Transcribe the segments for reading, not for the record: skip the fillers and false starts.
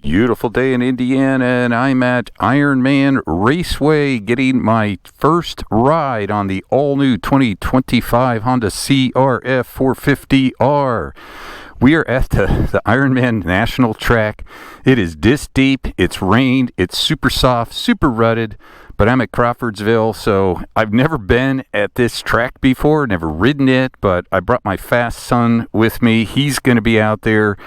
Beautiful day in Indiana, and I'm at Ironman Raceway getting my first ride on the all-new 2025 Honda CRF450R. We are at the Ironman National Track. It is this deep, it's rained, it's super soft, super rutted, but I'm at Crawfordsville, so I've never been at this track before, never ridden it, but I brought my fast son with me. He's going to be out there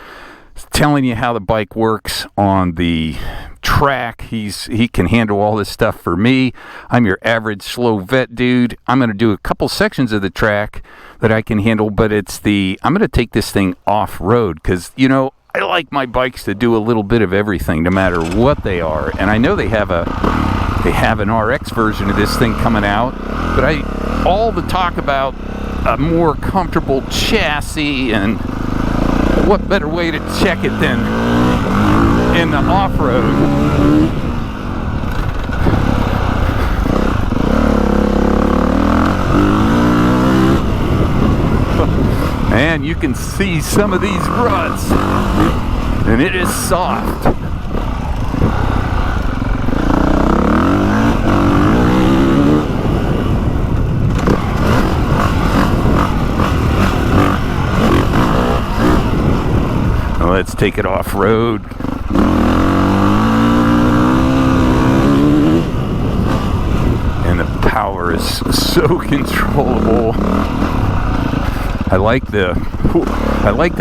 telling you how the bike works on the track. He can handle all this stuff for me. I'm your average slow vet dude. I'm going to do a couple sections of the track that I can handle, but I'm going to take this thing off-road because, you know, I like my bikes to do a little bit of everything no matter what they are. And I know they have an RX version of this thing coming out, but all the talk about a more comfortable chassis, and what better way to check it than in the off-road? And you can see some of these ruts, and it is soft. Let's take it off-road. And the power is so controllable. I like the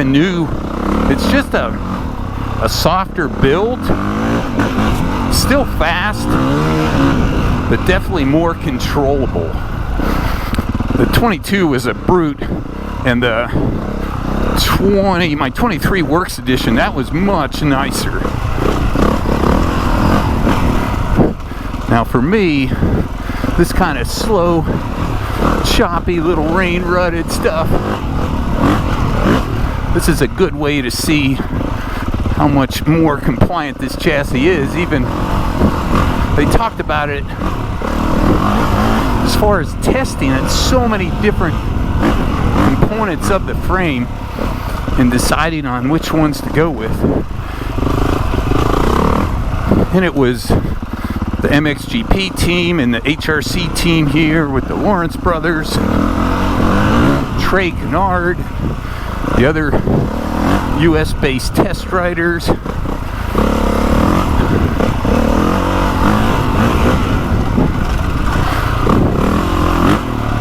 new, it's just a softer build. Still fast, but definitely more controllable. The 22 was a brute, and my 23 Works Edition, that was much nicer. Now for me, this kind of slow, choppy little rain rutted stuff, this is a good way to see how much more compliant this chassis is. Even they talked about it as far as testing it, so many different components of the frame and deciding on which ones to go with. And it was the MXGP team and the HRC team here with the Lawrence brothers, Trey Kennard, the other US-based test riders.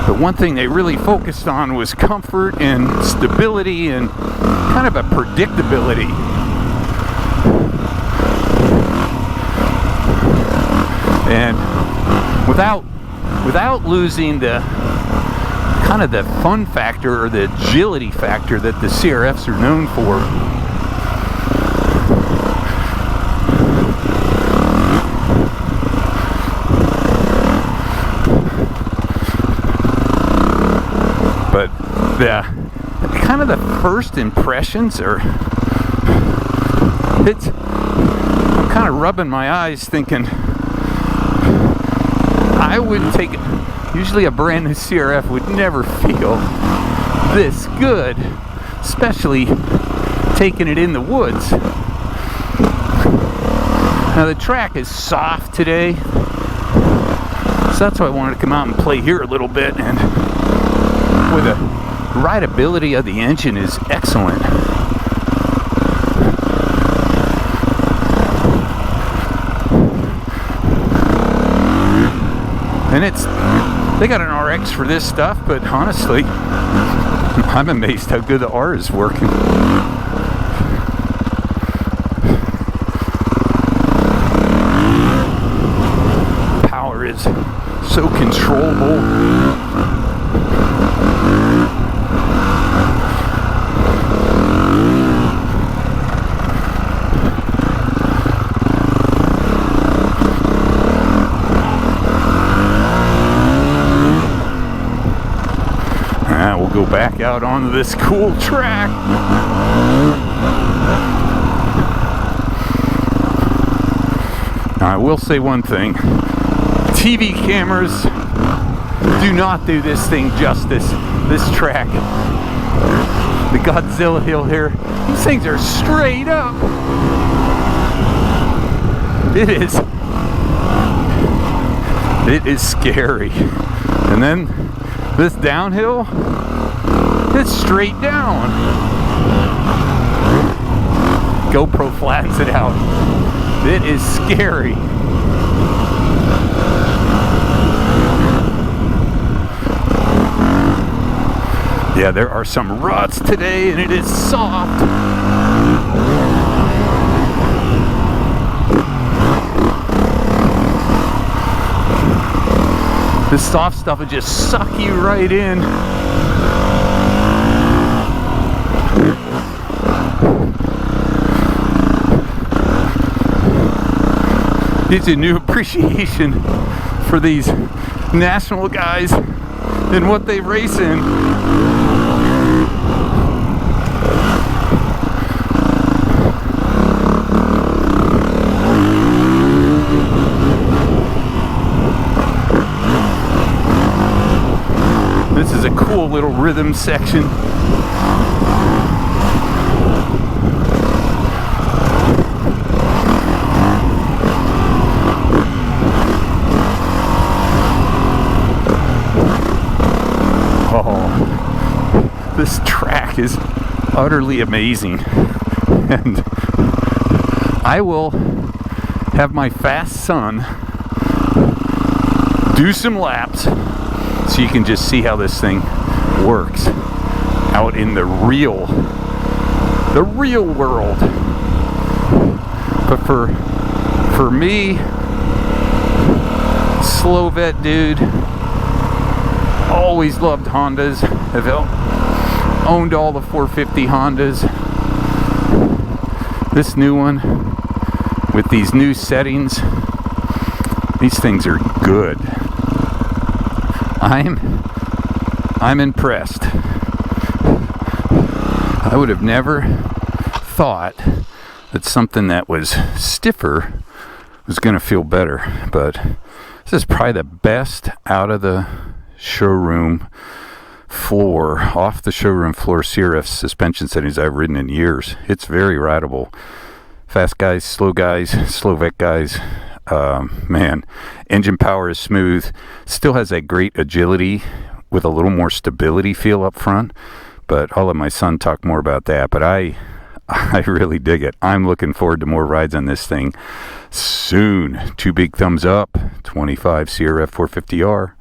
But one thing they really focused on was comfort and stability and kind of a predictability. And without losing the kind of the fun factor or the agility factor that the CRFs are known for. But kind of the first impressions are, I'm kind of rubbing my eyes thinking, I wouldn't take it. Usually a brand new CRF would never feel this good, especially taking it in the woods. Now the track is soft today, so that's why I wanted to come out and play here a little bit, and with the rideability of the engine is excellent. And they got an RX for this stuff, but honestly, I'm amazed how good the R is working. Power is so controllable. We'll go back out onto this cool track. Now, I will say one thing. TV cameras do not do this thing justice. This track. The Godzilla hill here. These things are straight up. It is scary. And then this downhill, it's straight down. GoPro flattens it out. It is scary. Yeah, there are some ruts today, and it is soft. This soft stuff will just suck you right in. It's a new appreciation for these national guys and what they race in. This is a cool little rhythm section. Oh, this track is utterly amazing. And I will have my fast son do some laps so you can just see how this thing works out in the real world. But for me, slow vet dude, always loved Hondas. Have owned all the 450 Hondas. This new one with these new settings, these things are good. I'm impressed. I would have never thought that something that was stiffer was going to feel better, but this is probably the best out of the showroom floor, off the showroom floor CRF suspension settings I've ridden in years. It's very rideable. Fast guys, slow vet guys. Man, engine power is smooth. Still has that great agility with a little more stability feel up front. But I'll let my son talk more about that. But I really dig it. I'm looking forward to more rides on this thing soon. 2 big thumbs up. 25 CRF450R.